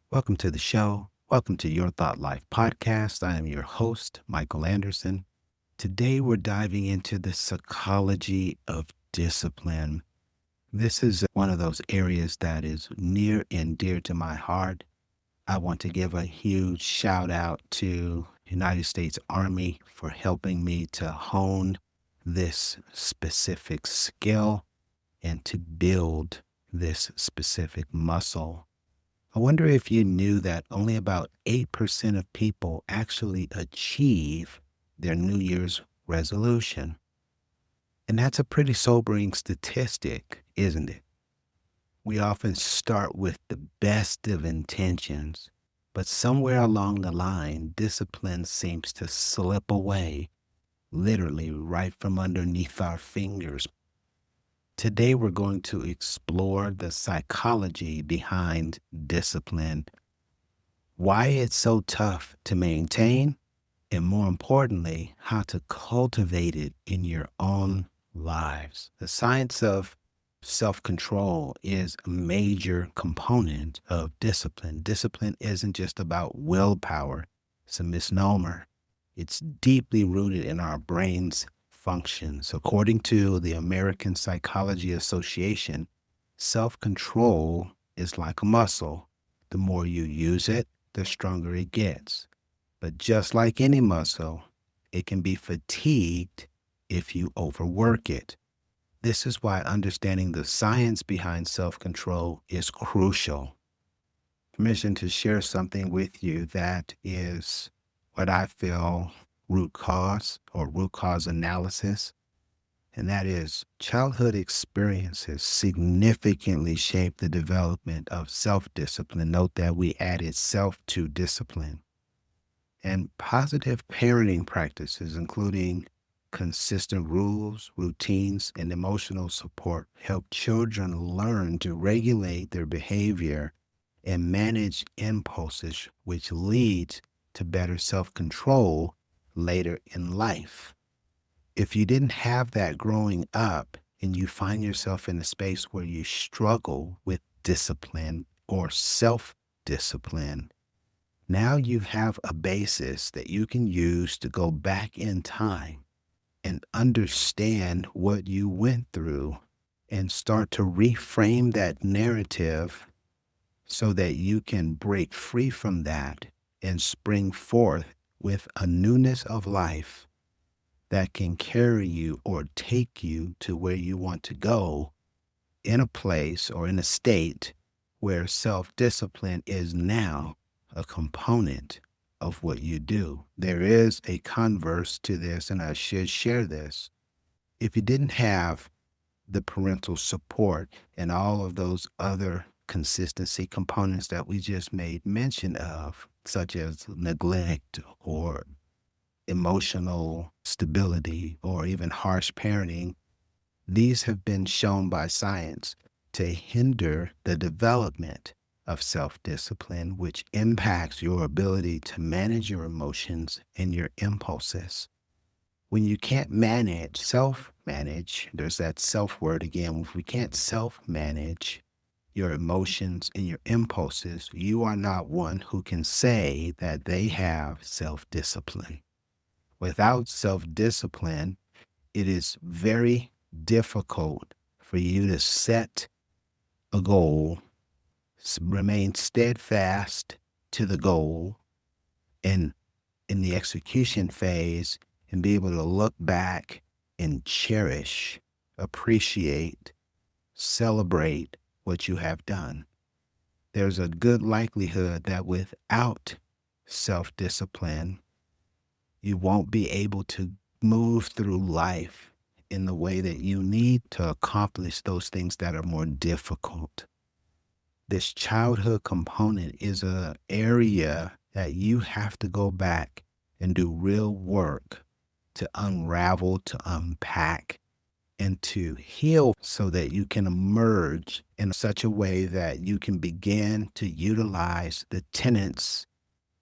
Welcome to the show. Welcome to Your Thought Life podcast. I am your host, Michael Anderson. Today, we're diving into the psychology of discipline. This is one of those areas that is near and dear to my heart. I want to give a huge shout out to United States Army for helping me to hone this specific skill and to build this specific muscle. I wonder if you knew that only about 8% of people actually achieve their New Year's resolution. And that's a pretty sobering statistic, isn't it? We often start with the best of intentions, but somewhere along the line, discipline seems to slip away, literally right from underneath our fingers. Today, we're going to explore the psychology behind discipline, why it's so tough to maintain, and more importantly, how to cultivate it in your own lives. The science of self control is a major component of discipline. Discipline isn't just about willpower, it's a misnomer. It's deeply rooted in our brain's functions. According to the American Psychology Association, self control is like a muscle. The more you use it, the stronger it gets. But just like any muscle, it can be fatigued if you overwork it. This is why understanding the science behind self control is crucial. Permission to share something with you that is what I feel root cause or root cause analysis. And that is childhood experiences significantly shape the development of self discipline. Note that we added self to discipline. And positive parenting practices, including consistent rules, routines, and emotional support, help children learn to regulate their behavior and manage impulses, which leads to better self control later in life. If you didn't have that growing up and you find yourself in a space where you struggle with discipline or self discipline, now you have a basis that you can use to go back in time and understand what you went through and start to reframe that narrative so that you can break free from that and spring forth with a newness of life that can carry you or take you to where you want to go in a place or in a state where self-discipline is now a component of what you do. There is a converse to this, and I should share this. If you didn't have the parental support and all of those other consistency components that we just made mention of, such as neglect or emotional stability or even harsh parenting, these have been shown by science to hinder the development of self-discipline, which impacts your ability to manage your emotions and your impulses. When you can't self-manage, there's that self word again. If we can't self-manage your emotions and your impulses, you are not one who can say that they have self-discipline. Without self-discipline, it is very difficult for you to set a goal, remain steadfast to the goal, and in the execution phase, and be able to look back and cherish, appreciate, celebrate what you have done. There's a good likelihood that without self-discipline, you won't be able to move through life in the way that you need to accomplish those things that are more difficult. This childhood component is an area that you have to go back and do real work to unravel, to unpack, and to heal so that you can emerge in such a way that you can begin to utilize the tenets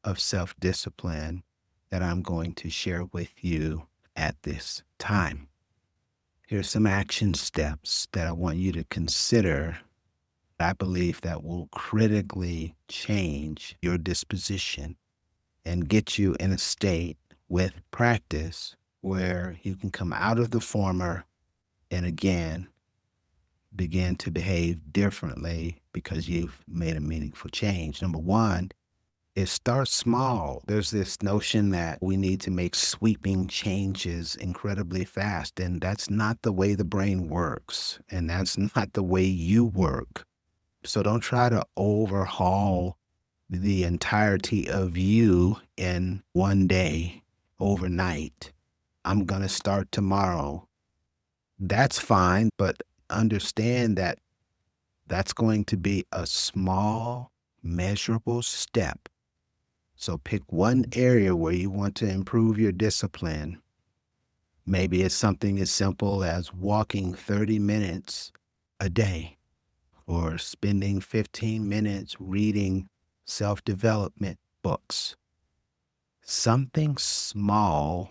of self-discipline that I'm going to share with you at this time. Here's some action steps that I want you to consider I believe that will critically change your disposition and get you in a state with practice where you can come out of the former and again begin to behave differently because you've made a meaningful change. Number one, it starts small. There's this notion that we need to make sweeping changes incredibly fast, and that's not the way the brain works, and that's not the way you work. So don't try to overhaul the entirety of you in one day, overnight. I'm going to start tomorrow. That's fine, but understand that that's going to be a small, measurable step. So pick one area where you want to improve your discipline. Maybe it's something as simple as walking 30 minutes a day or spending 15 minutes reading self-development books. Something small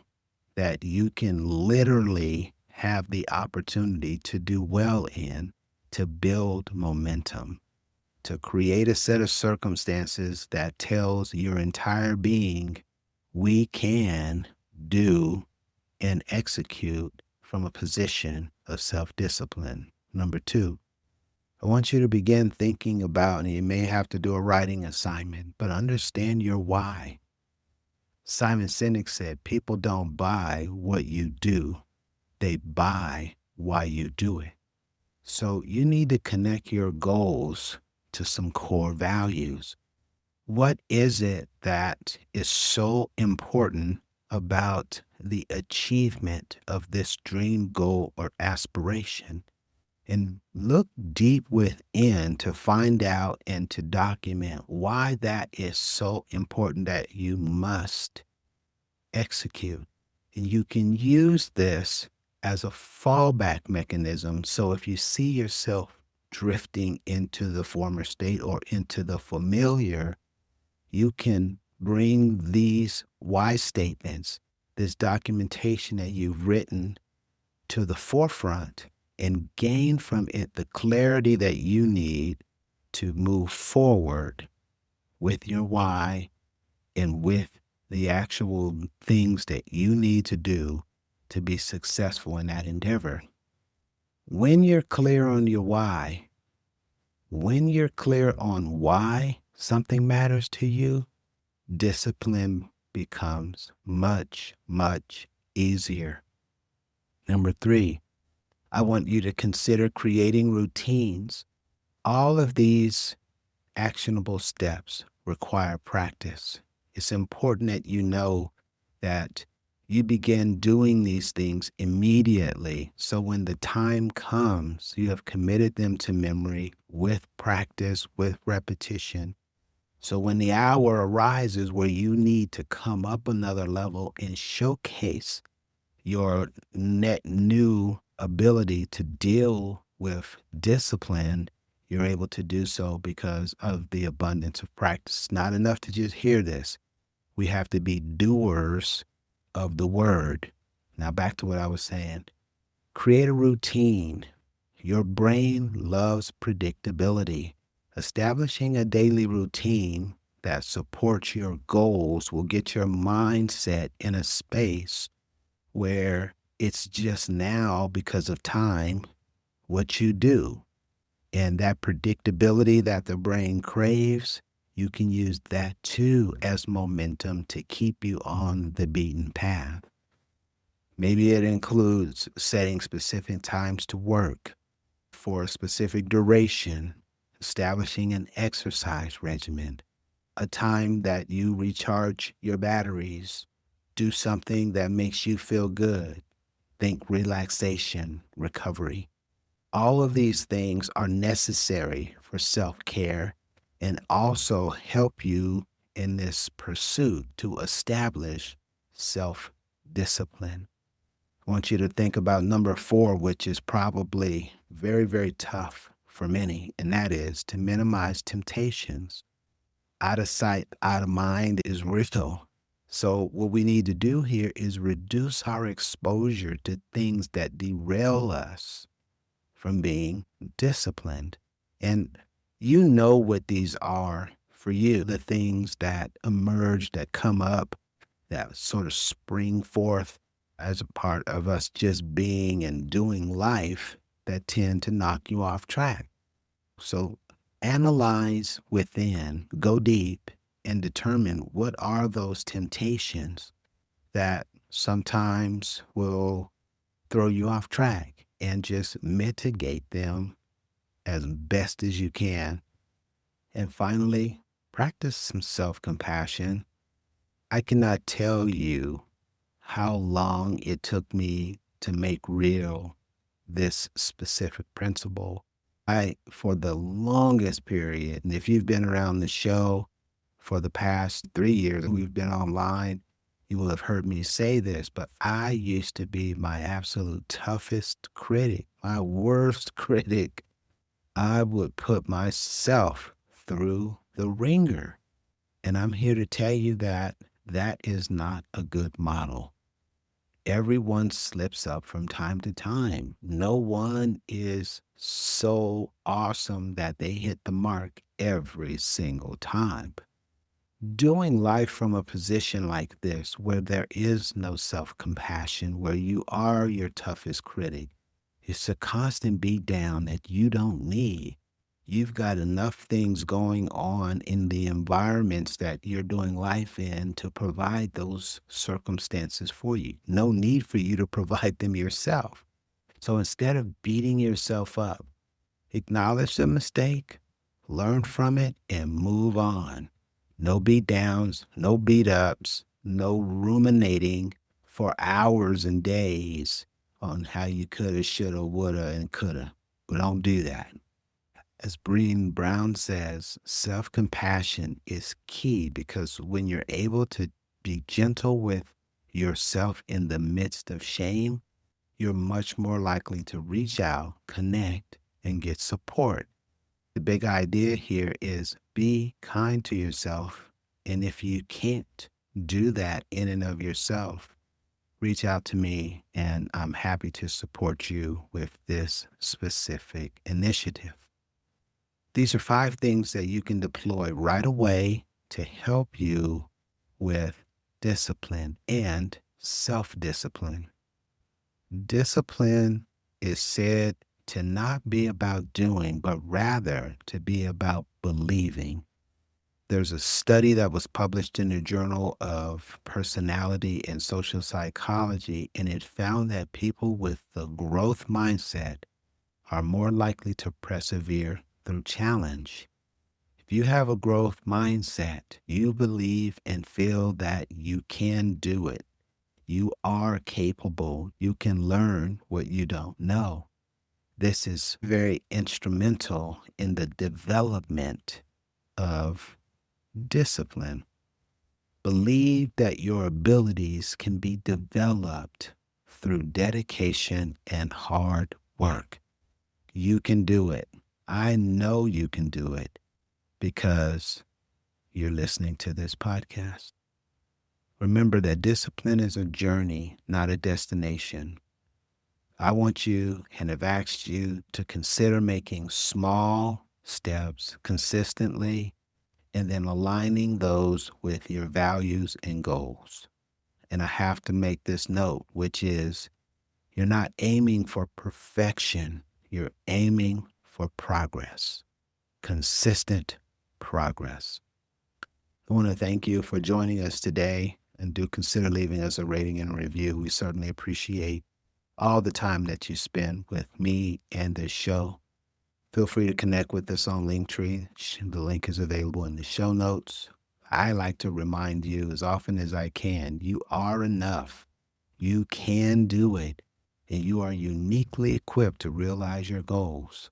that you can literally have the opportunity to do well in, to build momentum, to create a set of circumstances that tells your entire being, we can do and execute from a position of self-discipline. Number two, I want you to begin thinking about, and you may have to do a writing assignment, but understand your why. Simon Sinek said, people don't buy what you do, they buy why you do it. So you need to connect your goals to some core values. What is it that is so important about the achievement of this dream, goal, or aspiration? And look deep within to find out and to document why that is so important that you must execute. And you can use this as a fallback mechanism. So if you see yourself drifting into the former state or into the familiar, you can bring these why statements, this documentation that you've written, to the forefront and gain from it the clarity that you need to move forward with your why and with the actual things that you need to do to be successful in that endeavor. When you're clear on your why, when you're clear on why something matters to you, discipline becomes much, much easier. Number three, I want you to consider creating routines. All of these actionable steps require practice. It's important that you know that you begin doing these things immediately. So when the time comes, you have committed them to memory with practice, with repetition. So when the hour arises where you need to come up another level and showcase your net new ability to deal with discipline, you're able to do so because of the abundance of practice. It's not enough to just hear this. We have to be doers of the word. Now back to what I was saying. Create a routine. Your brain loves predictability. Establishing a daily routine that supports your goals will get your mindset in a space where it's just now, because of time, what you do. And that predictability that the brain craves, you can use that too as momentum to keep you on the beaten path. Maybe it includes setting specific times to work for a specific duration, establishing an exercise regimen, a time that you recharge your batteries, do something that makes you feel good. Think relaxation, recovery. All of these things are necessary for self-care and also help you in this pursuit to establish self-discipline. I want you to think about number four, which is probably very, very tough for many, and that is to minimize temptations. Out of sight, out of mind is real. So what we need to do here is reduce our exposure to things that derail us from being disciplined. And You know what these are for you, the things that emerge, that come up, that sort of spring forth as a part of us just being and doing life that tend to knock you off track. So analyze within, go deep, and determine what are those temptations that sometimes will throw you off track, and just mitigate them as best as you can. And finally, practice some self compassion. I cannot tell you how long it took me to make real this specific principle. For the longest period, and if you've been around the show for the past 3 years, we've been online, you will have heard me say this, but I used to be my absolute toughest critic, my worst critic. I would put myself through the ringer. And I'm here to tell you that that is not a good model. Everyone slips up from time to time. No one is so awesome that they hit the mark every single time. Doing life from a position like this, where there is no self compassion, where you are your toughest critic, it's a constant beat down that you don't need. You've got enough things going on in the environments that you're doing life in to provide those circumstances for you. No need for you to provide them yourself. So instead of beating yourself up, acknowledge the mistake, learn from it, and move on. No beat downs, no beat ups, no ruminating for hours and days on how you coulda, shoulda, woulda, and coulda. We don't do that. As Brené Brown says, self compassion is key, because when you're able to be gentle with yourself in the midst of shame, you're much more likely to reach out, connect, and get support. The big idea here is be kind to yourself. And if you can't do that in and of yourself, reach out to me and I'm happy to support you with this specific initiative. These are 5 things that you can deploy right away to help you with discipline and self discipline. Discipline is said to not be about doing, but rather to be about believing. There's a study that was published in the Journal of Personality and Social Psychology, and it found that people with the growth mindset are more likely to persevere through challenge. If you have a growth mindset, you believe and feel that you can do it. You are capable. You can learn what you don't know. This is very instrumental in the development of discipline. Believe that your abilities can be developed through dedication and hard work. You can do it. I know you can do it because you're listening to this podcast. Remember that discipline is a journey, not a destination. I want you and have asked you to consider making small steps consistently and then aligning those with your values and goals. And I have to make this note, which is you're not aiming for perfection. You're aiming for progress, consistent progress. I want to thank you for joining us today, and do consider leaving us a rating and a review. We certainly appreciate all the time that you spend with me and this show. Feel free to connect with us on Linktree. The link is available in the show notes. I like to remind you as often as I can, you are enough. You can do it, and you are uniquely equipped to realize your goals.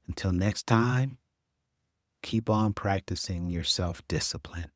Until next time, keep on practicing your self-discipline.